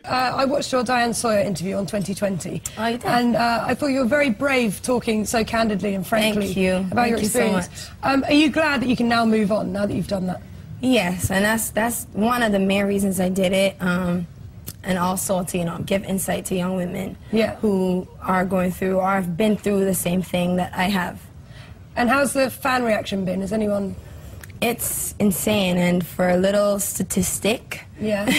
I watched your Diane Sawyer interview on 2020. Oh, you did? And I thought you were very brave talking so candidly and frankly about your experience. Thank you so much. Are you glad that you can now move on, now that you've done that? Yes, and that's one of the main reasons I did it. And also to, you know, give insight to young women who are going through or have been through the same thing that I have. And how's the fan reaction been? Has anyone... It's insane, and for a little statistic, there's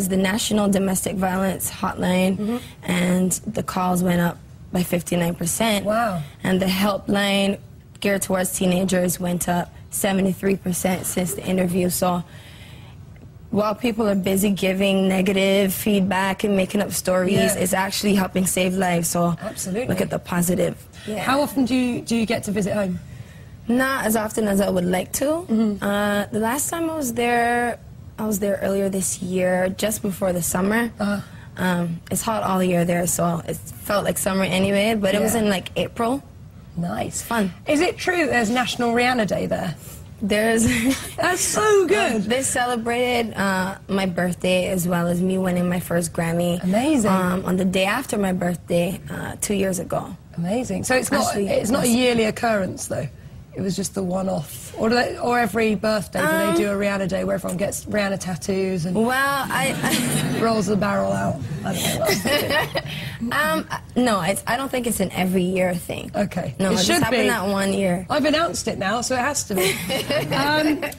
the National Domestic Violence Hotline, and the calls went up by 59%. Wow. And the helpline geared towards teenagers went up 73% since the interview. So while people are busy giving negative feedback and making up stories, it's actually helping save lives. So look at the positive. Yeah. How often do you get to visit home? Not as often as I would like to. The last time I was there earlier this year, just before the summer. It's hot all year there, so it felt like summer anyway, but it was in like April. Nice. Fun. Is it true that there's National Rihanna Day there? There's... That's so good. They celebrated my birthday as well as me winning my first Grammy. Amazing. On the day after my birthday, 2 years ago. Amazing. So it's not a yearly occurrence, though? It was just the one-off, or every birthday do they do a Rihanna Day where everyone gets Rihanna tattoos and rolls the barrel out? I don't know. No, I don't think it's an every year thing. Okay, no, it just should happened be. that 1 year. I've announced it now, so it has to be.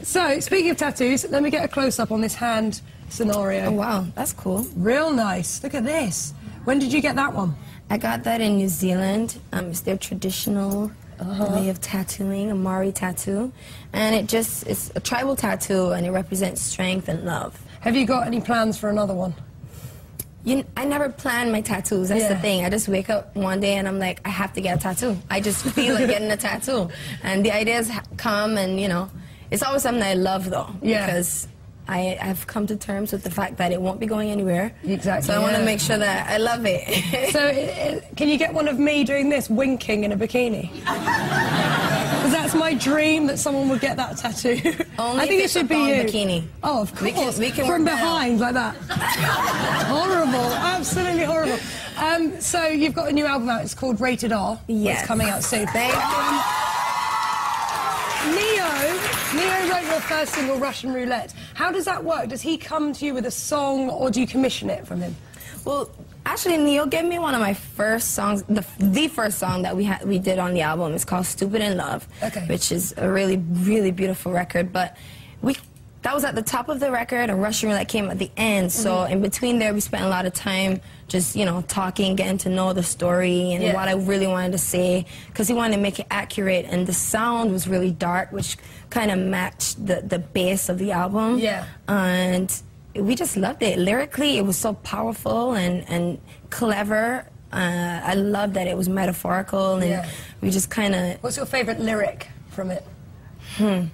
So speaking of tattoos, let me get a close-up on this hand scenario. Oh wow, that's cool. Real nice. Look at this. When did you get that one? I got that in New Zealand. It's their traditional way of tattooing, a Maori tattoo, and it's a tribal tattoo, and it represents strength and love. Have you got any plans for another one? I never plan my tattoos. That's the thing. I just wake up one day and I'm like, I have to get a tattoo. I just feel like getting a tattoo, and the ideas come, and you know, it's always something I love though, because I've come to terms with the fact that it won't be going anywhere. Exactly. So I want to make sure that I love it. So can you get one of me doing this, winking in a bikini? Because that's my dream, that someone would get that tattoo. Only I think it should be you. Bikini. Oh, of course. We can from behind, like that. Horrible. Absolutely horrible. So you've got a new album out. It's called Rated R. Yes. It's coming out soon. Thank you. Neo wrote your first single, Russian Roulette. How does that work? Does he come to you with a song, or do you commission it from him? Well, actually, Neo gave me one of my first songs, the first song that we did on the album. It's called Stupid in Love, which is a really, really beautiful record. But that was at the top of the record, and Russian Roulette came at the end. So in between there, we spent a lot of time just, you know, talking, getting to know the story and what I really wanted to say, because he wanted to make it accurate, and the sound was really dark, which kind of matched the bass of the album. Yeah. And we just loved it. Lyrically, it was so powerful and clever. I loved that it was metaphorical, and we just kind of... What's your favorite lyric from it? Do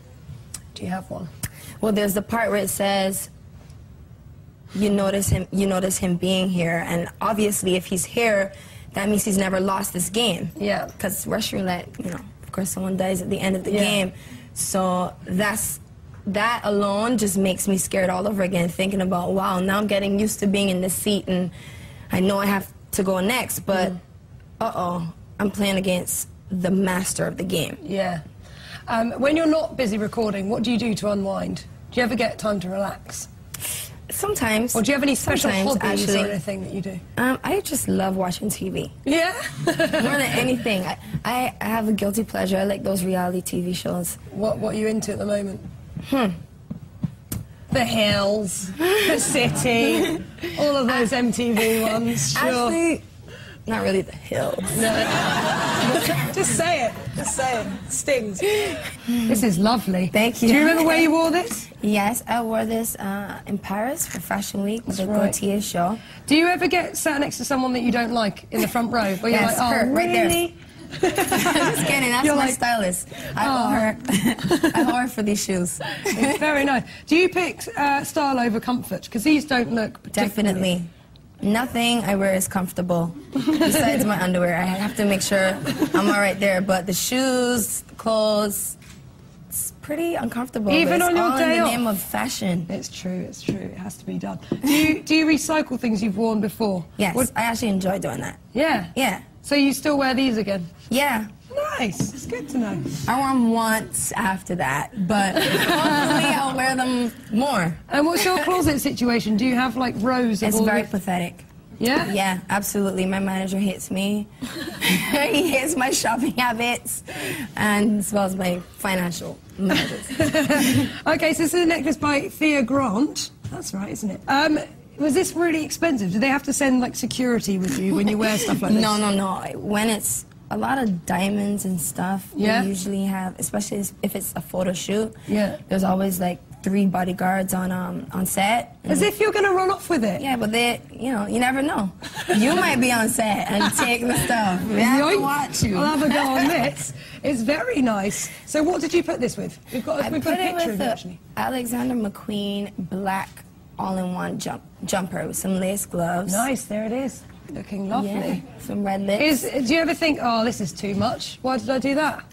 you have one? Well, there's the part where it says, you notice him being here, and obviously if he's here, that means he's never lost this game. Yeah. Because Russian Roulette, you know, of course someone dies at the end of the game. So that alone just makes me scared all over again, thinking about, wow, now I'm getting used to being in this seat, and I know I have to go next, but I'm playing against the master of the game. Yeah. When you're not busy recording, what do you do to unwind? Do you ever get time to relax? Sometimes. Or do you have any special hobbies or anything that you do? I just love watching TV. Yeah? More than anything. I have a guilty pleasure. I like those reality TV shows. What are you into at the moment? The Hills, The City, all of those MTV ones, sure. Actually, not really The Hills. No. Just say it. Just say it. Stings. This is lovely. Thank you. Do you remember where you wore this? Yes, I wore this in Paris for Fashion Week with the Gaultier show. Do you ever get sat next to someone that you don't like in the front row? Where you're like, oh, her, right really? there. Just kidding, that's my stylist. I owe her for these shoes. It's very nice. Do you pick style over comfort? Because these don't look particularly... Definitely. Nothing I wear is comfortable, besides my underwear. I have to make sure I'm all right there. But the shoes, the clothes, it's pretty uncomfortable. Even on your day off? In the name of fashion. It's true, it's true. It has to be done. Do you recycle things you've worn before? Yes, I actually enjoy doing that. Yeah? Yeah. So you still wear these again? Yeah. Nice. It's good to know. I wore them once after that, but hopefully I'll wear them more. And what's your closet situation? Do you have, like, rows of It's very pathetic. Yeah? Yeah, absolutely. My manager hates me. He hates my shopping habits, and as well as my financial matters. Okay, so this is a necklace by Thea Grant. That's right, isn't it? Was this really expensive? Do they have to send, like, security with you when you wear stuff like this? No. When it's a lot of diamonds and stuff, we usually have, especially if it's a photo shoot, there's always, like, 3 bodyguards on set. As if you're going to run off with it. Yeah, but you never know. You might be on set and take the stuff. We have to watch you. I'll have a go on this. It's very nice. So what did you put this with? We've got a picture of it, actually. Alexander McQueen black all-in-one jumper with some lace gloves. Nice, there it is. Looking lovely. Yeah, some red lips. Do you ever think, oh, this is too much? Why did I do that?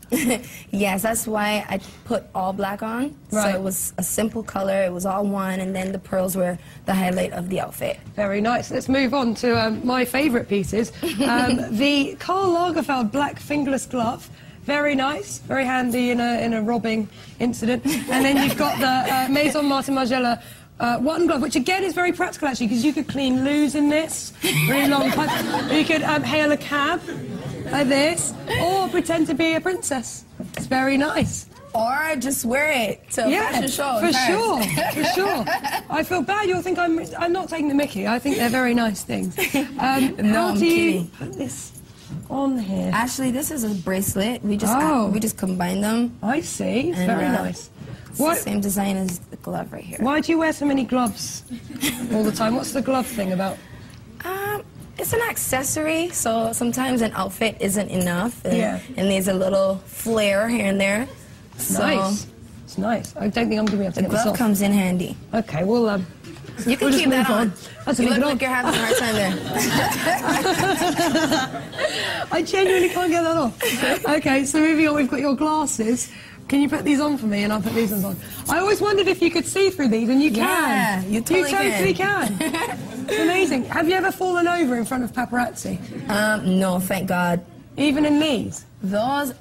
Yes, that's why I put all black on. Right. So it was a simple color, it was all one, and then the pearls were the highlight of the outfit. Very nice. Let's move on to my favourite pieces. The Karl Lagerfeld black fingerless glove. Very nice, very handy in a robbing incident. And then you've got the Maison Martin Margiela one glove, which again is very practical actually, because you could clean loos in this, really long pipe. You could hail a cab like this, or pretend to be a princess. It's very nice. Or just wear it to a fashion show. For sure. I feel bad. You'll think I'm not taking the mickey. I think they're very nice things. No, I'm kidding. Put this on here? Actually, this is a bracelet. We just combined them. I see. It's very nice. It's the same design as the glove right here. Why do you wear so many gloves all the time? What's the glove thing about? It's an accessory, so sometimes an outfit isn't enough, and there's a little flair here and there. Nice. It's nice. I don't think I'm going to be able to get this off. The glove comes in handy. Okay, well, you can keep that on. You look like you're having a hard time there. I genuinely can't get that off. Okay, so moving on, we've got your glasses. Can you put these on for me, and I'll put these ones on? I always wondered if you could see through these, and you can. Yeah, you totally can. It's amazing. Have you ever fallen over in front of paparazzi? No, thank God. Even in these? Those,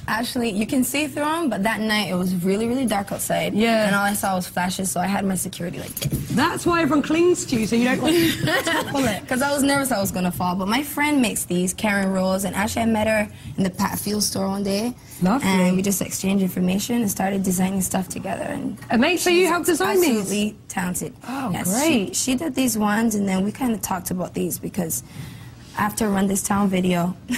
actually, you can see through them, but that night it was really, really dark outside. Yeah. And all I saw was flashes, so I had my security like this. That's why everyone clings to you, so you don't want to topple it. Because I was nervous I was going to fall. But my friend makes these, Karen Rose, and actually I met her in the Pat Field store one day. Lovely. And we just exchanged information and started designing stuff together. And mate, so you helped design these? Absolutely talented. Oh, yes, great. She did these ones, and then we kind of talked about these because after Run This Town video, we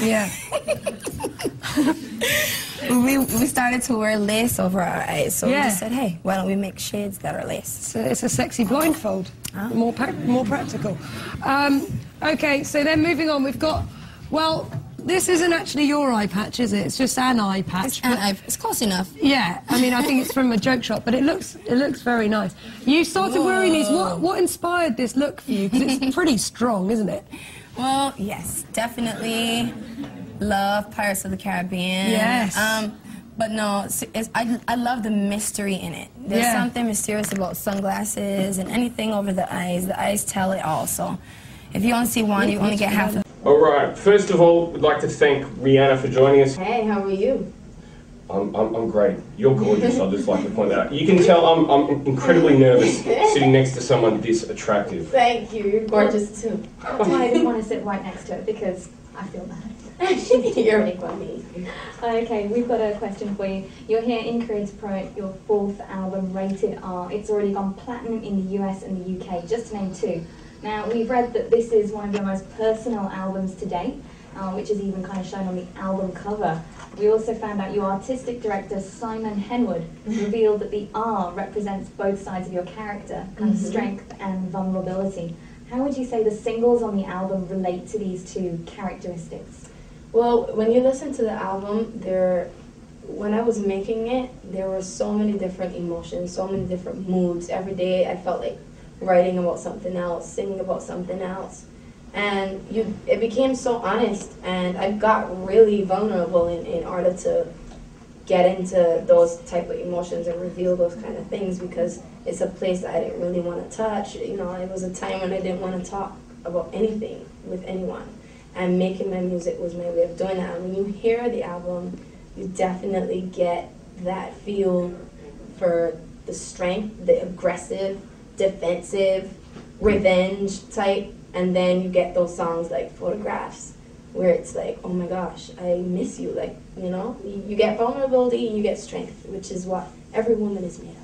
started to wear lace over our eyes. So we just said, hey, why don't we make shades that are lace? So it's a sexy blindfold. Oh. More practical. Okay, so then moving on, we've got, well, this isn't actually your eye patch, is it? It's just an eye patch. It's close enough. Yeah, I mean, I think it's from a joke shop, but it looks very nice. You started wearing these. What inspired this look for you? Because it's pretty strong, isn't it? Well, yes, definitely love Pirates of the Caribbean. Yes. But no, I love the mystery in it. There's something mysterious about sunglasses and anything over the eyes. The eyes tell it all. So if you only see one, you only get half of it. All right. First of all, we'd like to thank Rihanna for joining us. Hey, how are you? I'm great. You're gorgeous. I'd just like to point that out. You can tell I'm incredibly nervous sitting next to someone this attractive. Thank you. You're gorgeous too. That's why I didn't want to sit right next to it, because I feel bad. You're really funny. Okay, we've got a question for you. You're here in Korea to promote your 4th album, Rated R. It's already gone platinum in the US and the UK, just to name 2. Now, we've read that this is one of your most personal albums to date, which is even kind of shown on the album cover. We also found out your artistic director, Simon Henwood, revealed that the R represents both sides of your character, kind of strength and vulnerability. How would you say the singles on the album relate to these 2 characteristics? Well, when you listen to the album, when I was making it, there were so many different emotions, so many different moods. Every day I felt like writing about something else, singing about something else. And it became so honest, and I got really vulnerable in order to get into those type of emotions and reveal those kind of things, because it's a place that I didn't really want to touch. You know, it was a time when I didn't want to talk about anything with anyone, and making my music was my way of doing that. And when you hear the album, you definitely get that feel for the strength, the aggressive, defensive, revenge type, and then you get those songs like Photographs, where it's like, oh my gosh, I miss you, like, you know? You get vulnerability and you get strength, which is what every woman is made of.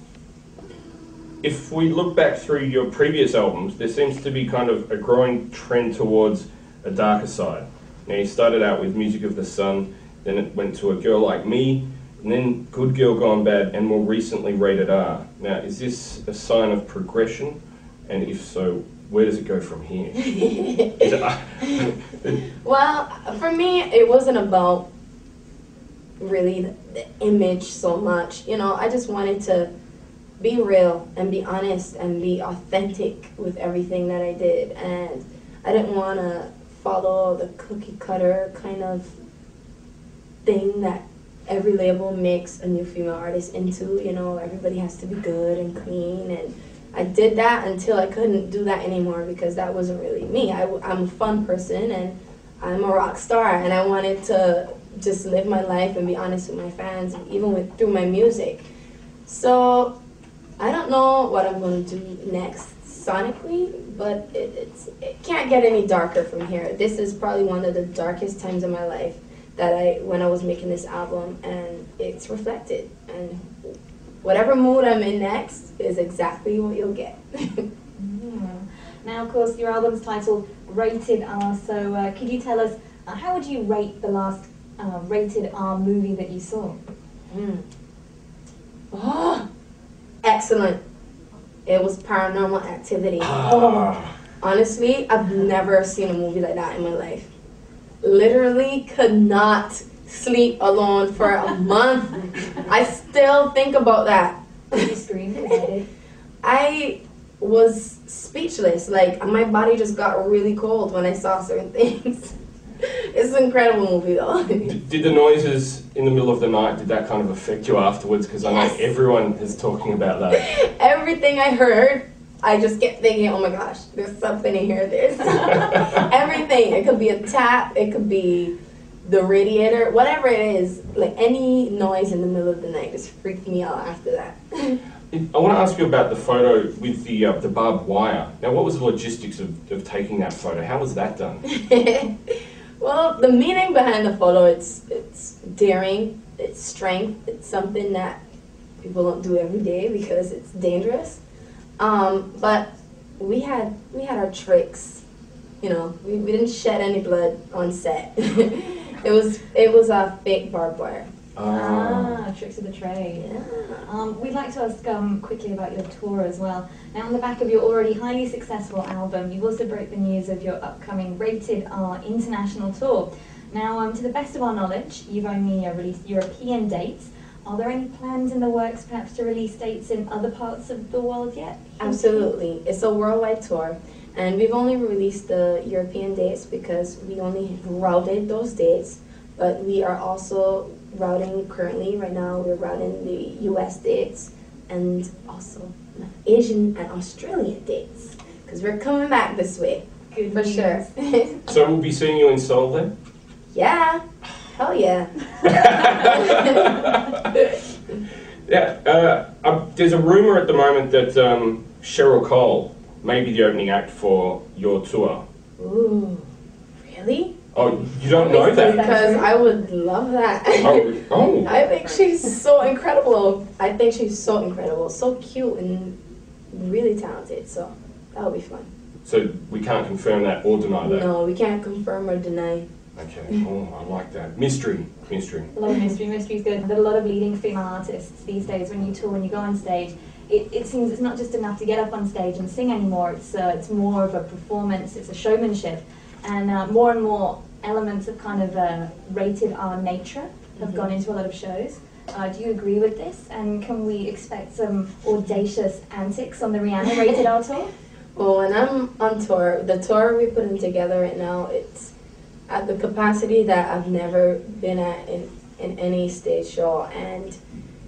If we look back through your previous albums, there seems to be kind of a growing trend towards a darker side. Now, you started out with Music of the Sun, then it went to A Girl Like Me, and then Good Girl Gone Bad, and more recently Rated R. Now, is this a sign of progression? And if so, where does it go from here? Well, for me, it wasn't about really the image so much. You know, I just wanted to be real and be honest and be authentic with everything that I did. And I didn't want to follow the cookie cutter kind of thing that every label makes a new female artist into. You know, everybody has to be good and clean, and I did that until I couldn't do that anymore, because that wasn't really me. I'm a fun person, and I'm a rock star, and I wanted to just live my life and be honest with my fans, even through my music. So I don't know what I'm going to do next sonically, but it can't get any darker from here. This is probably one of the darkest times of my life when I was making this album, and it's reflected. And whatever mood I'm in next is exactly what you'll get. Now, of course, your album's titled Rated R, so could you tell us, how would you rate the last Rated R movie that you saw? Oh, excellent. It was Paranormal Activity. Honestly, I've never seen a movie like that in my life. Literally could not sleep alone for a month. I still think about that. Did you scream? I was speechless. Like, my body just got really cold when I saw certain things. It's an incredible movie, though. Did the noises in the middle of the night, did that kind of affect you afterwards? Because I know everyone is talking about that. Everything I heard, I just kept thinking, oh my gosh, there's something in here. There's everything. It could be a tap, it could be the radiator, whatever it is. Like, any noise in the middle of the night just freaked me out after that. I want to ask you about the photo with the barbed wire. Now, what was the logistics of taking that photo? How was that done? Well, the meaning behind the photo, it's daring, it's strength, it's something that people don't do every day because it's dangerous. But we had our tricks, you know. We didn't shed any blood on set. It was a fake barbed wire. Tricks of the trade. Yeah. We'd like to ask quickly about your tour as well. Now, on the back of your already highly successful album, you've also broke the news of your upcoming Rated R international tour. Now, to the best of our knowledge, you've only released European dates. Are there any plans in the works, perhaps, to release dates in other parts of the world yet? Absolutely. It's a worldwide tour. And we've only released the European dates because we only routed those dates. But we are also routing currently, right now, we're routing the US dates and also Asian and Australian dates. Because we're coming back this way. Good for news. Sure. So we'll be seeing you in Seoul then? Yeah. Hell yeah. There's a rumor at the moment that Cheryl Cole may be the opening act for your tour. Ooh, really? Oh, you don't know that? Because I would love that. Oh. I think she's so incredible. So cute and really talented. So that would be fun. So we can't confirm that or deny that? No, we can't confirm or deny. Okay. Oh, I like that. Mystery. A lot of mystery. Mystery's good. There are a lot of leading female artists these days. When you tour, when you go on stage, it seems it's not just enough to get up on stage and sing anymore. It's more of a performance. It's a showmanship, and more elements of kind of Rated R nature have gone into a lot of shows. Do you agree with this? And can we expect some audacious antics on the Rihanna Rated R tour? Well, when I'm on tour, the tour we're putting together right now, it's at the capacity that I've never been at in in any stage show, and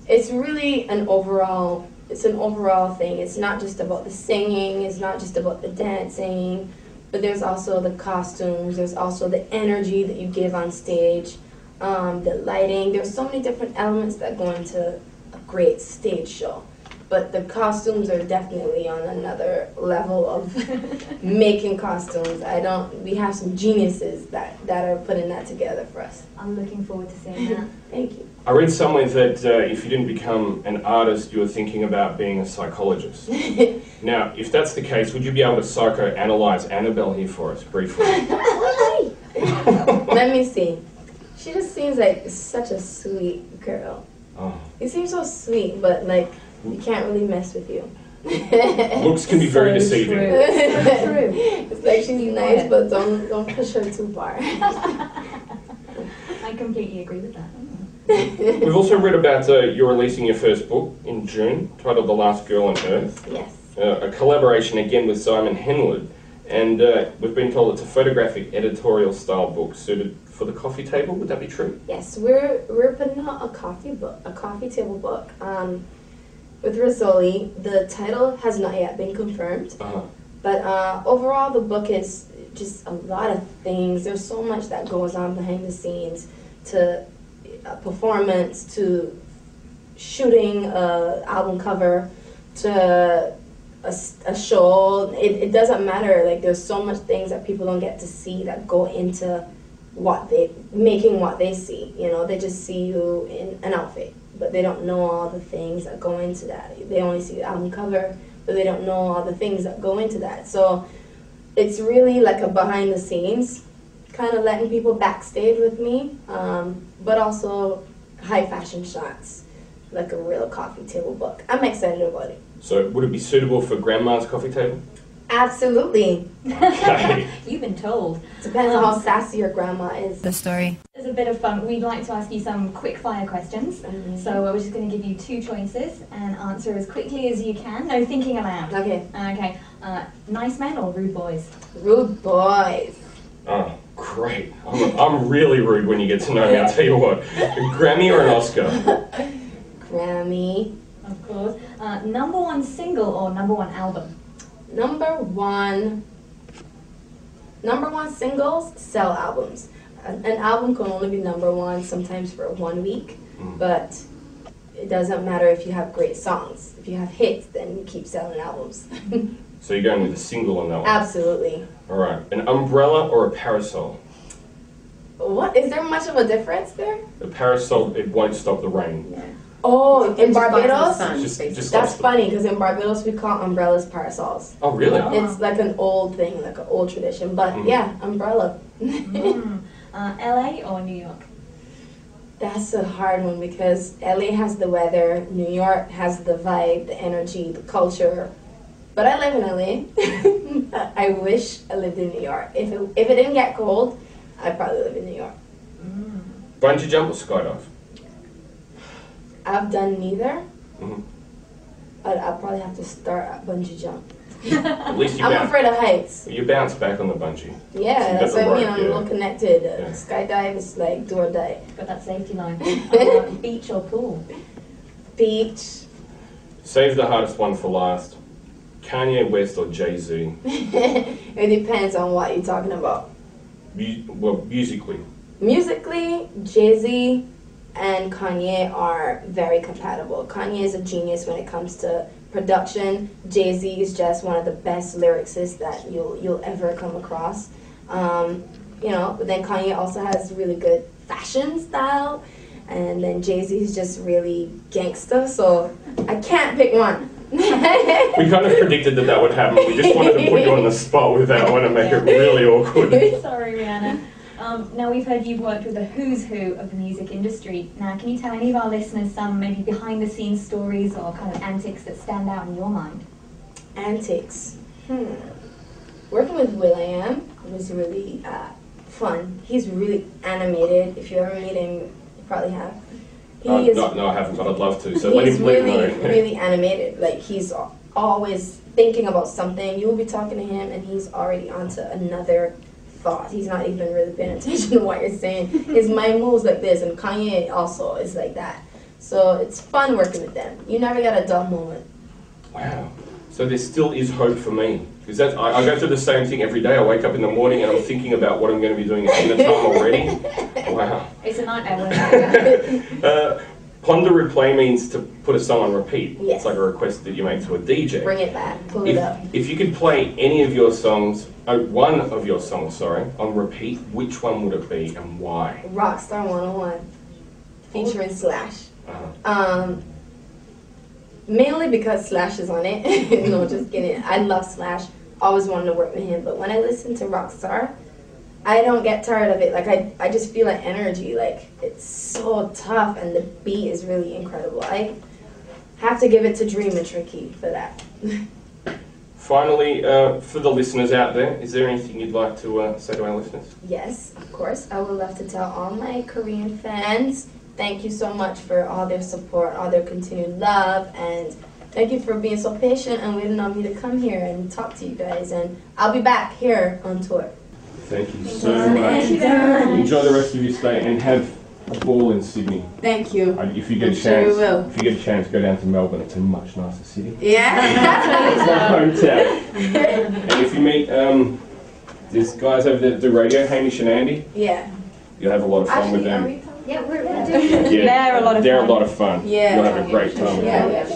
it's really an overall thing. It's not just about the singing, it's not just about the dancing, but there's also the costumes, there's also the energy that you give on stage, the lighting. There's so many different elements that go into a great stage show. But the costumes are definitely on another level of making costumes. We have some geniuses that are putting that together for us. I'm looking forward to seeing that. Thank you. I read somewhere that if you didn't become an artist, you were thinking about being a psychologist. Now, if that's the case, would you be able to psychoanalyze Annabelle here for us, briefly? Let me see. She just seems like such a sweet girl. Oh. You seem so sweet, but like, you can't really mess with you. Looks can be very deceiving. True. It's like she's nice, but don't push her too far. I completely agree with that. We've also read about you're releasing your first book in June, titled The Last Girl on Earth. Yes. A collaboration again with Simon Henwood, and we've been told it's a photographic editorial style book suited for the coffee table. Would that be true? Yes, we're putting out a coffee table book. With Rizzoli, the title has not yet been confirmed, but overall the book is just a lot of things. There's so much that goes on behind the scenes, to performance, to shooting an album cover, to a show. It doesn't matter. Like, there's so much things that people don't get to see that go into making what they see. You know, they just see you in an outfit, but they don't know all the things that go into that. They only see the album cover, but they don't know all the things that go into that. So it's really like a behind the scenes, kind of letting people backstage with me, but also high fashion shots, like a real coffee table book. I'm excited about it. So would it be suitable for grandma's coffee table? Absolutely. Okay. You've been told. Depends on how sassy your grandma is. The story. As a bit of fun, we'd like to ask you some quick fire questions. So we're just going to give you 2 choices and answer as quickly as you can. No thinking aloud. Okay. Okay. Nice men or rude boys? Rude boys. Oh, great. I'm really rude when you get to know me, I'll tell you what. A Grammy or an Oscar? Grammy. Of course. Number 1 single or number 1 album? Number one singles sell albums. An album can only be number 1 sometimes for 1 week, but it doesn't matter if you have great songs. If you have hits, then you keep selling albums. So you're going with a single on that one? Absolutely. All right. An umbrella or a parasol? What? Is there much of a difference there? A parasol, it won't stop the rain. Yeah. Oh, in Barbados? Just That's funny, because in Barbados we call umbrellas parasols. Oh, really? It's like an old thing, like an old tradition. But yeah, umbrella. LA or New York? That's a hard one, because LA has the weather, New York has the vibe, the energy, the culture. But I live in LA. I wish I lived in New York. If it didn't get cold, I'd probably live in New York. Bungee jump or skydive? I've done neither. But I'll probably have to start at bungee jump. At least you I'm afraid of heights. You bounce back on the bungee. Yeah, that's what I mean. I'm a little connected. Skydive is like do or die. Got that safety line. Beach or pool? Beach. Save the hardest one for last. Kanye West or Jay-Z? It depends on what you're talking about. Well, musically. Musically, Jay-Z and Kanye are very compatible. Kanye is a genius when it comes to production. Jay-Z is just one of the best lyricists that you'll ever come across. You know, but then Kanye also has really good fashion style, and then Jay-Z is just really gangster, so I can't pick one. We kind of predicted that would happen. We just wanted to put you on the spot with that one and make it really awkward. Sorry, Rihanna. Now, we've heard you've worked with a who's who of the music industry. Now, can you tell any of our listeners some maybe behind-the-scenes stories or kind of antics that stand out in your mind? Antics? Working with Will.i.am was really fun. He's really animated. If you ever meet him, you probably have. No, I haven't, but I'd love to. So let him know. Really animated. Like, he's always thinking about something. You'll be talking to him, and he's already onto another thought. He's not even really paying attention to what you're saying. His mind moves like this, and Kanye also is like that. So it's fun working with them. You never get a dull moment. Wow. So there still is hope for me. Because I go through the same thing every day. I wake up in the morning and I'm thinking about what I'm going to be doing at dinner time already. Wow. It's a nightmare. Ponder replay means to put a song on repeat. Yes. It's like a request that you make to a DJ. Bring it back. Pull it up. If you could play any of your songs, one of your songs, sorry, on repeat, which one would it be and why? Rockstar 101, featuring Slash. Mainly because Slash is on it. No, just kidding. I love Slash. Always wanted to work with him. But when I listen to Rockstar, I don't get tired of it. Like, I just feel like energy. Like, it's so tough, and the beat is really incredible. I have to give it to Dream and Tricky for that. Finally, for the listeners out there, is there anything you'd like to say to our listeners? Yes, of course. I would love to tell all my Korean fans, thank you so much for all their support, all their continued love, and thank you for being so patient and waiting on me to come here and talk to you guys. And I'll be back here on tour. Thank you so much. Enjoy the rest of your stay and have a ball in Sydney. Thank you. If you get a chance, if you get a chance, go down to Melbourne. It's a much nicer city. Yeah. It's my hometown. And if you meet these guys over there that do radio, Hamish and Andy, Yeah. you'll have a lot of fun with them. Yeah, we're doing Yeah, They're a lot of they're fun. a lot of fun. Yeah. You'll have a great time with them.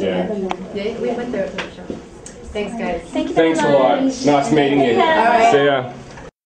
Yeah, we went there at the workshop. Thanks, guys. Thank you very Thanks a lot. much. Nice meeting you. All right. See ya.